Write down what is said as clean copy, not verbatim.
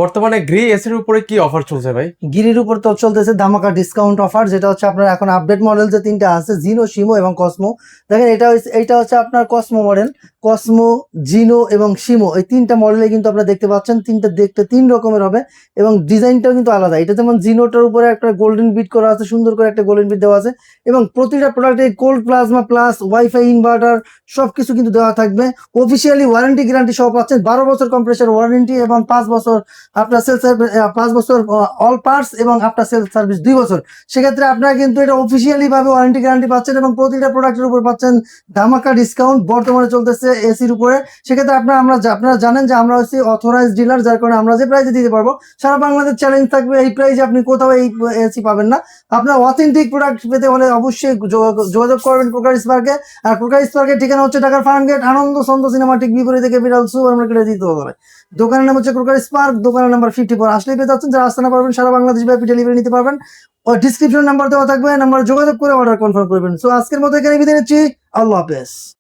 বর্তমানে গ্রি এসির উপরে কি অফার চলছে ভাই? গিরির উপর তো চলতেছে ধামাকা ডিসকাউন্ট অফার, যেটা হচ্ছে আপনার এখন আপডেট মডেল যে তিনটা আছে, জিনো, শিমো এবং কসমো। দেখেন এটা হচ্ছে আপনার কসমো মডেল। কসমো, জিনো এবং শিমো, এই তিনটা মডেলে কিন্তু আপনারা দেখতে পাচ্ছেন। তিনটা দেখতে তিন রকমের হবে এবং ডিজাইনটাও কিন্তু আলাদা। এটা যেমন জিনোটার উপরে একটা গোল্ডেন বিট করা আছে, সুন্দর করে একটা গোল্ডেন বিট দেওয়া আছে এবং প্রতিটা প্রোডাক্টে cold plasma plus wifi inverter সবকিছু কিন্তু দেওয়া থাকবে। অফিসিয়ালি ওয়ারেন্টি গ্যারান্টি সহ পাচ্ছেন 12 বছর কম্প্রেসার ওয়ারেন্টি এবং 5 বছর আপনার সেল সার্ভিস, 5 বছর অল পার্টস এবং আপনার সেল সার্ভিস 2 বছর। সেক্ষেত্রে আপনারা কিন্তু এটা অফিসিয়ালি ভাবে ওয়ারেন্টি গ্যারান্টি পাচ্ছেন এবং প্রতিটা প্রোডাক্টের উপর পাচ্ছেন ধামাকা ডিসকাউন্ট বর্তমানে চলতেছে এসির উপরে। সেক্ষেত্রে আপনারা জানেন যে আমরা হচ্ছে অথরাইজড ডিলার, যার কারণে আমরা যে প্রাইসে দিতে পারবো সারা বাংলাদেশ চ্যালেঞ্জ থাকবে। এই প্রাইসে আপনি কোথাও এই এসি পাবেন না। আপনার অথেন্টিক প্রোডাক্ট পেতে হলে অবশ্যই যোগাযোগ করবেন প্রকার স্পার্কে। আর প্রকার স্পার্কের ঠিকানা হচ্ছে ঢাকার ফার্মগেট, আনন্দ সন্দ সিনেমাটিক বিপরীতে ক্যাপিটাল সুপার মার্কেটে দিতে হবে। দোকানের নাম হচ্ছে ক্রোকার স্পার্ক, দোকানের নাম্বার 54। আসলেই পেয়ে যাচ্ছেন। যারা আসতে না পারবেন সারা বাংলাদেশ ব্যাপী ডেলিভারি নিতে পারবেন। ও ডিসক্রিপশন নাম্বার দেওয়া থাকবে, নাম্বারে যোগাযোগ করে অর্ডার কনফার্ম করবেন। সো আজকের মতো এখানে বিদায় নিচ্ছি। আল্লাহ হাফেজ।